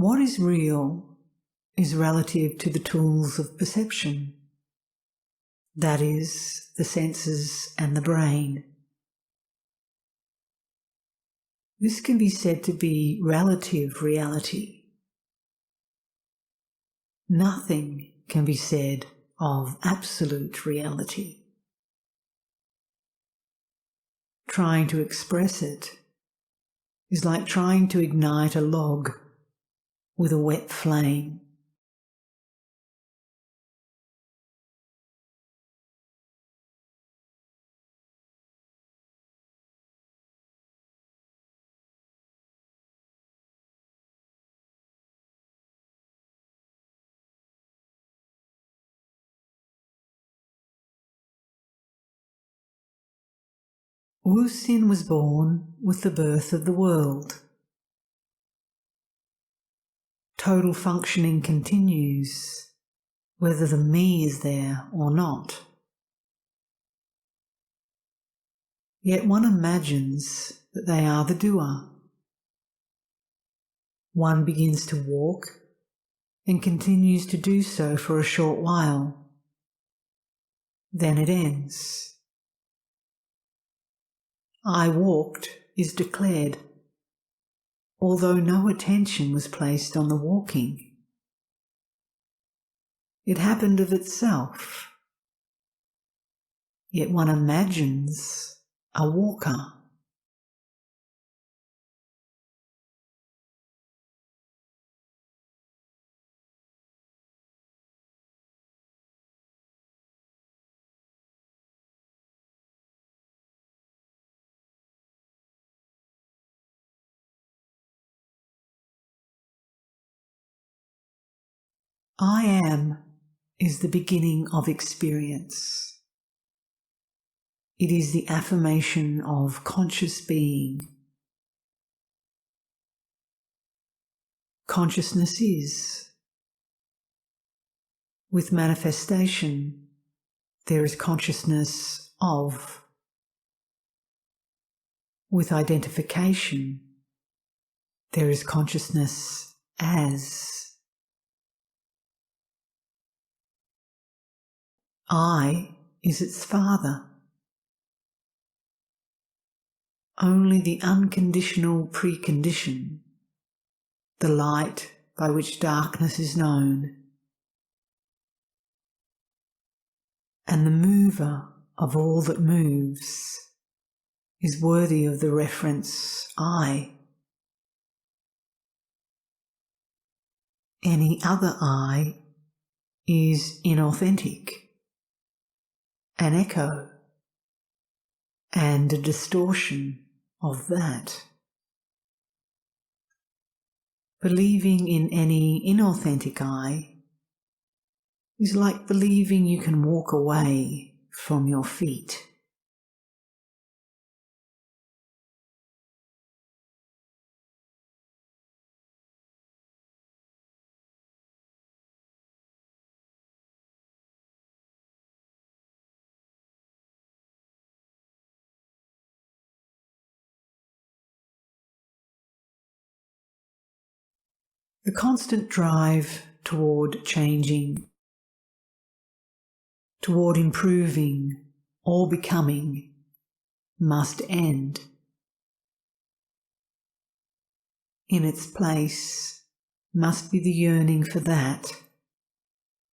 What is real is relative to the tools of perception, that is, the senses and the brain. This can be said to be relative reality. Nothing can be said of absolute reality. Trying to express it is like trying to ignite a log with a wet flame. Hsin was born with the birth of the world. Total functioning continues, whether the me is there or not. Yet one imagines that they are the doer. One begins to walk and continues to do so for a short while. Then it ends. I walked is declared, although no attention was placed on the walking. It happened of itself. Yet one imagines a walker. I am is the beginning of experience. It is the affirmation of conscious being. Consciousness is. With manifestation, there is consciousness of. With identification, there is consciousness as. I is its father. Only the unconditional precondition, the light by which darkness is known, and the mover of all that moves, is worthy of the reference I. Any other I is inauthentic, an echo, and a distortion of that. Believing in any inauthentic I is like believing you can walk away from your feet. The constant drive toward changing, toward improving or becoming, must end. In its place must be the yearning for that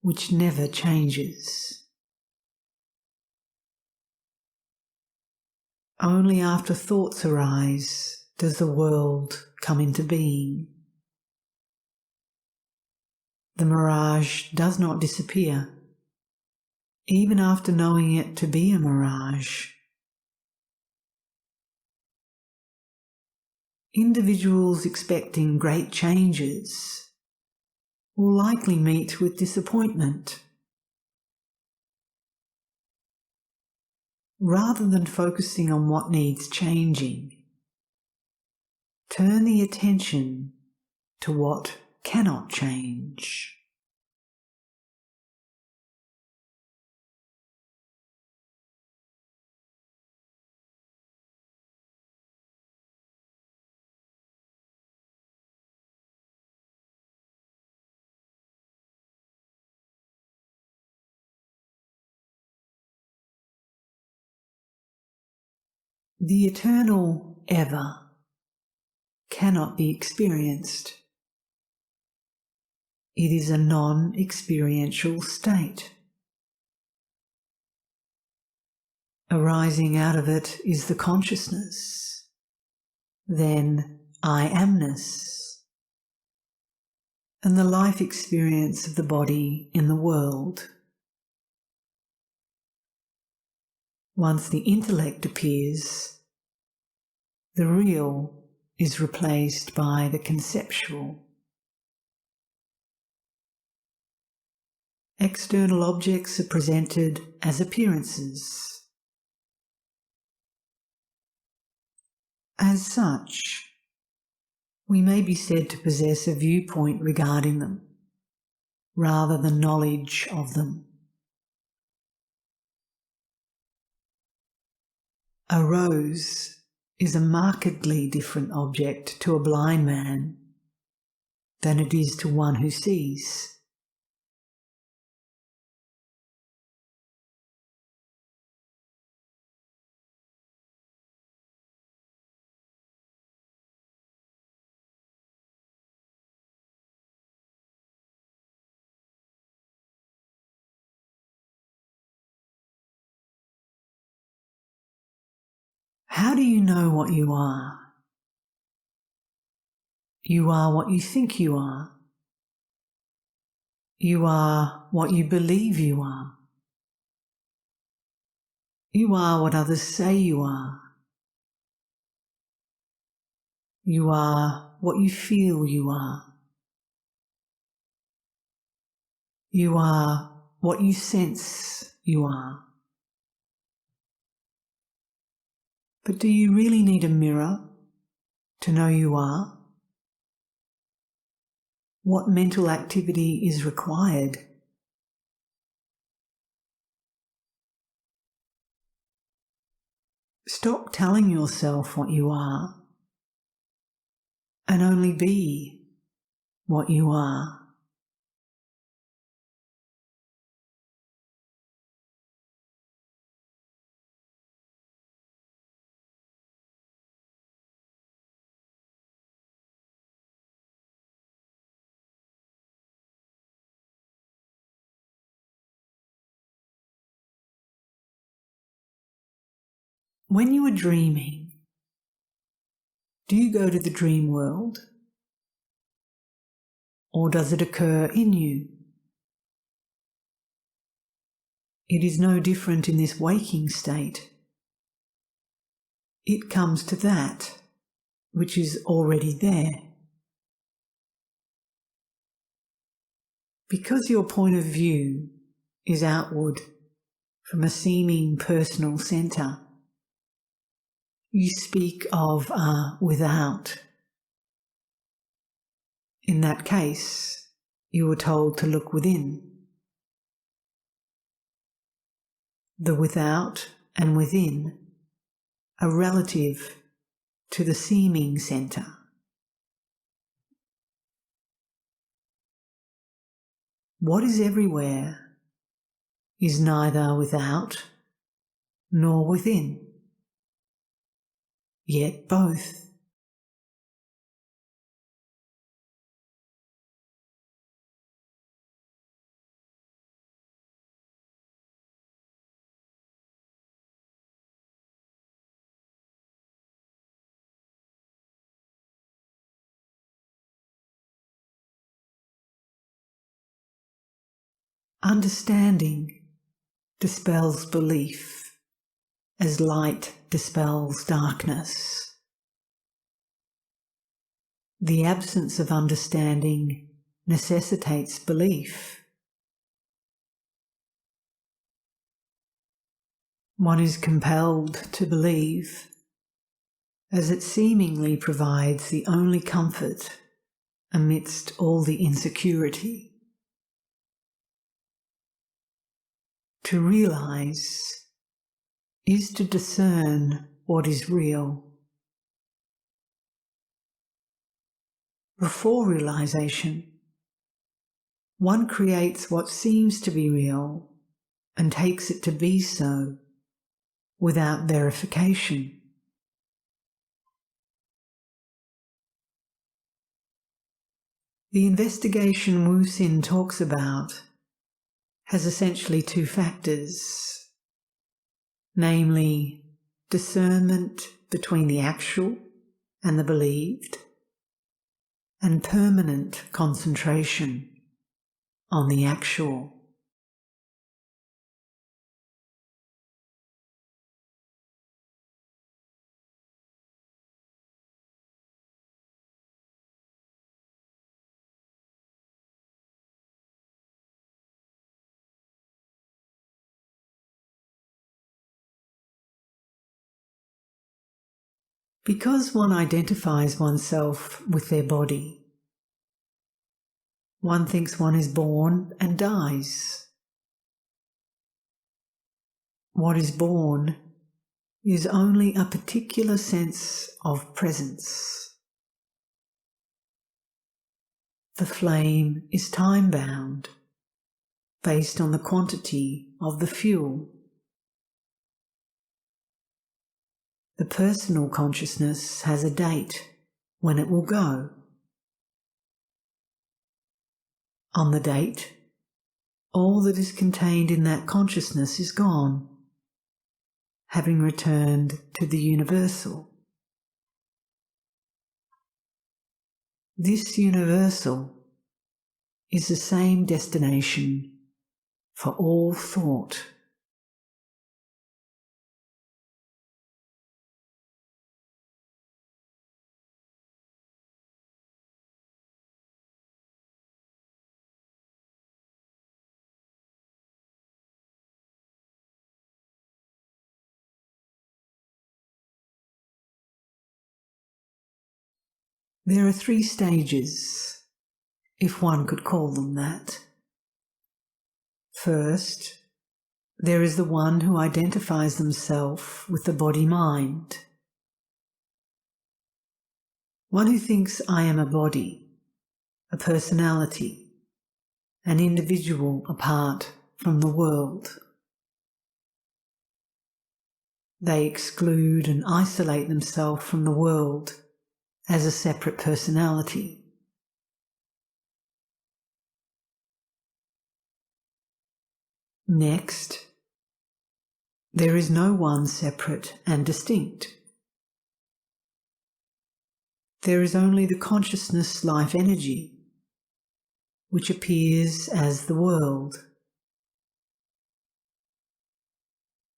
which never changes. Only after thoughts arise does the world come into being. The mirage does not disappear, even after knowing it to be a mirage. Individuals expecting great changes will likely meet with disappointment. Rather than focusing on what needs changing, turn the attention to what cannot change. The eternal ever cannot be experienced. It is a non-experiential state. Arising out of it is the consciousness, then I amness, and the life experience of the body in the world. Once the intellect appears, the real is replaced by the conceptual. External objects are presented as appearances. As such, we may be said to possess a viewpoint regarding them, rather than knowledge of them. A rose is a markedly different object to a blind man than it is to one who sees. How do you know what you are? You are what you think you are. You are what you believe you are. You are what others say you are. You are what you feel you are. You are what you sense you are. But do you really need a mirror to know you are? What mental activity is required? Stop telling yourself what you are and only be what you are. When you are dreaming, do you go to the dream world? Or does it occur in you? It is no different in this waking state. It comes to that which is already there. Because your point of view is outward from a seeming personal centre, you speak of a without. In that case, you were told to look within. The without and within are relative to the seeming centre. What is everywhere is neither without nor within, yet both. Understanding dispels belief as light dispels darkness. The absence of understanding necessitates belief. One is compelled to believe as it seemingly provides the only comfort amidst all the insecurity. To realize is to discern what is real. Before realization, one creates what seems to be real and takes it to be so without verification. The investigation Hsin talks about has essentially two factors, namely discernment between the actual and the believed, and permanent concentration on the actual. Because one identifies oneself with their body, one thinks one is born and dies. What is born is only a particular sense of presence. The flame is time-bound, based on the quantity of the fuel. The personal consciousness has a date when it will go. On the date, all that is contained in that consciousness is gone, having returned to the universal. This universal is the same destination for all thought. There are 3 stages, if one could call them that. First, there is the one who identifies themselves with the body-mind. One who thinks I am a body, a personality, an individual apart from the world. They exclude and isolate themselves from the world as a separate personality. Next, there is no one separate and distinct. There is only the consciousness life energy, which appears as the world.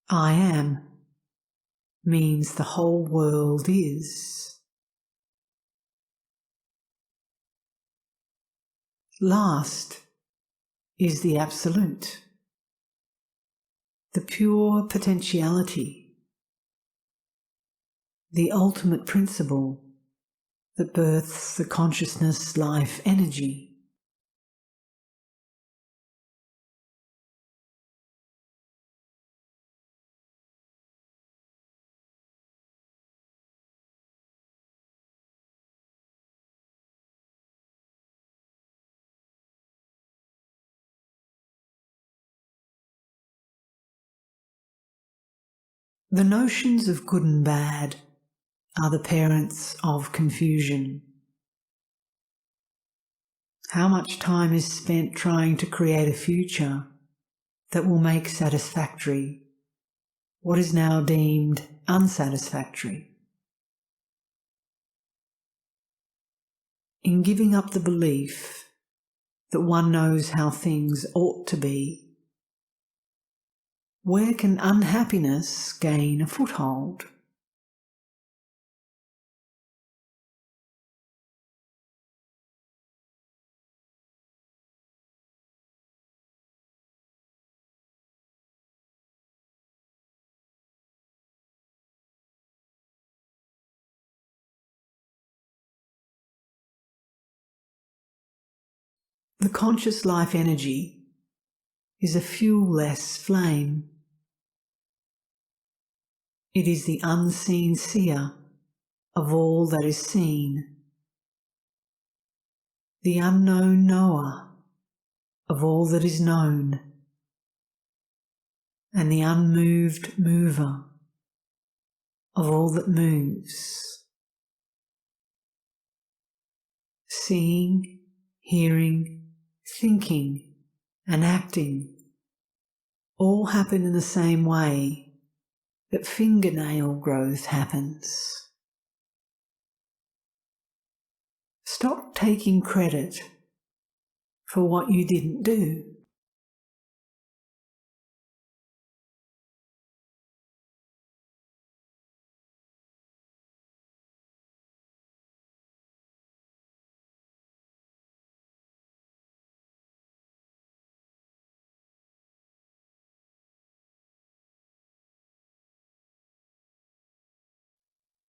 I am means the whole world is. Last is the Absolute, the pure potentiality, the ultimate principle that births the consciousness life energy. The notions of good and bad are the parents of confusion. How much time is spent trying to create a future that will make satisfactory what is now deemed unsatisfactory? In giving up the belief that one knows how things ought to be, where can unhappiness gain a foothold? The conscious life energy is a fuel-less flame. It is the unseen seer of all that is seen, the unknown knower of all that is known, and the unmoved mover of all that moves. Seeing, hearing, thinking, and acting all happen in the same way that fingernail growth happens. Stop taking credit for what you didn't do.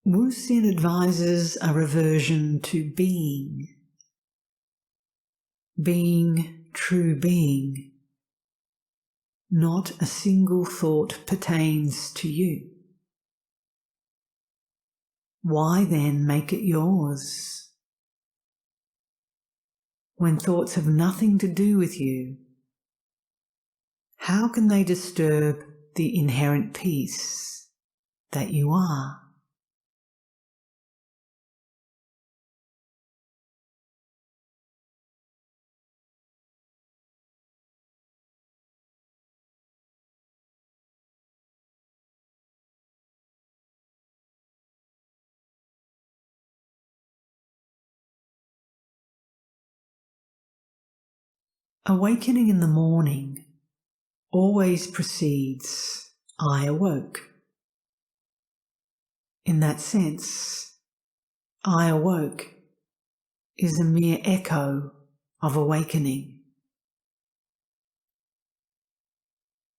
Hsin advises a reversion to being. Being true being. Not a single thought pertains to you. Why then make it yours? When thoughts have nothing to do with you, how can they disturb the inherent peace that you are? Awakening in the morning always precedes I awoke. In that sense, I awoke is a mere echo of awakening.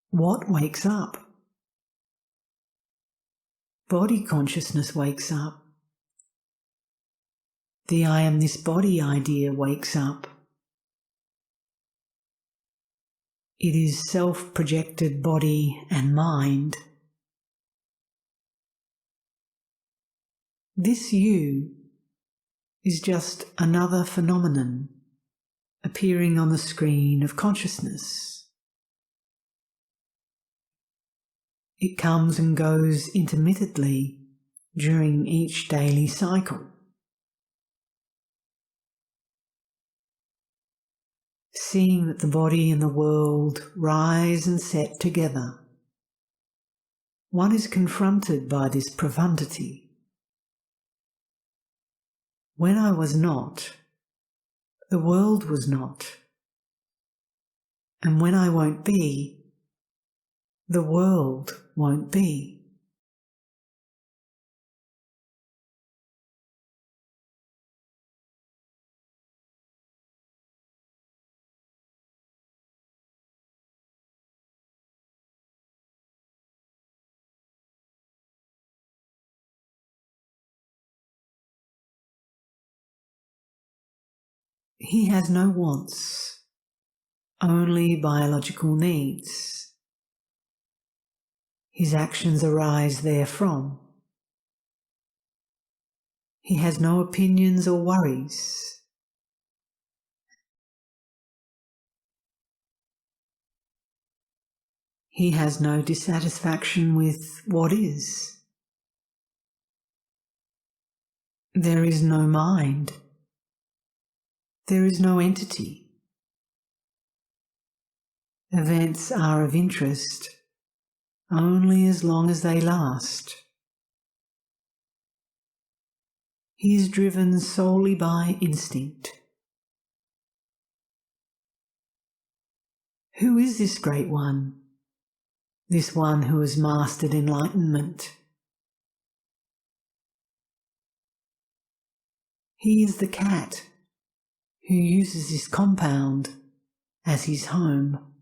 What wakes up? Body consciousness wakes up. The I am this body idea wakes up. It is self-projected body and mind. This you is just another phenomenon appearing on the screen of consciousness. It comes and goes intermittently during each daily cycle. Seeing that the body and the world rise and set together, one is confronted by this profundity. When I was not, the world was not. And when I won't be, the world won't be. He has no wants, only biological needs. His actions arise therefrom. He has no opinions or worries. He has no dissatisfaction with what is. There is no mind. There is no entity. Events are of interest only as long as they last. He is driven solely by instinct. Who is this great one? This one who has mastered enlightenment? He is the cat who uses his compound as his home.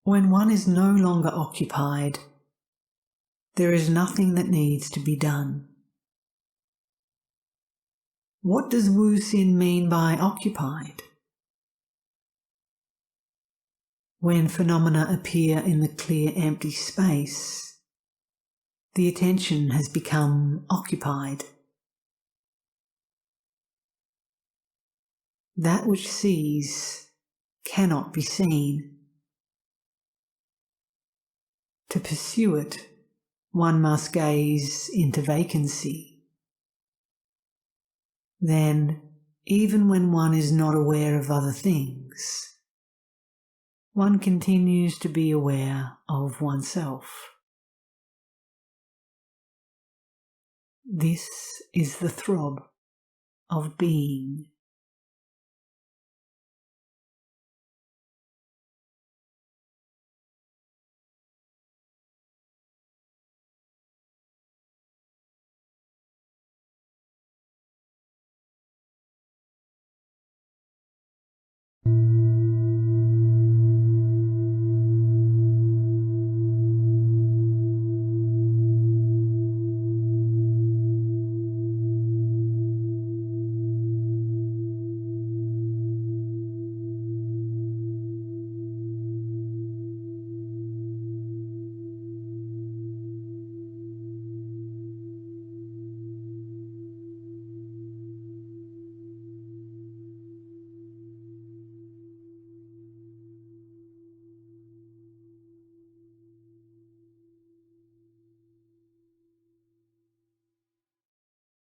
When one is no longer occupied, there is nothing that needs to be done. What does Hsin mean by occupied? When phenomena appear in the clear empty space, The attention has become occupied. That which sees cannot be seen. To pursue it, one must gaze into vacancy. Then, even when one is not aware of other things, one continues to be aware of oneself. This is the throb of being.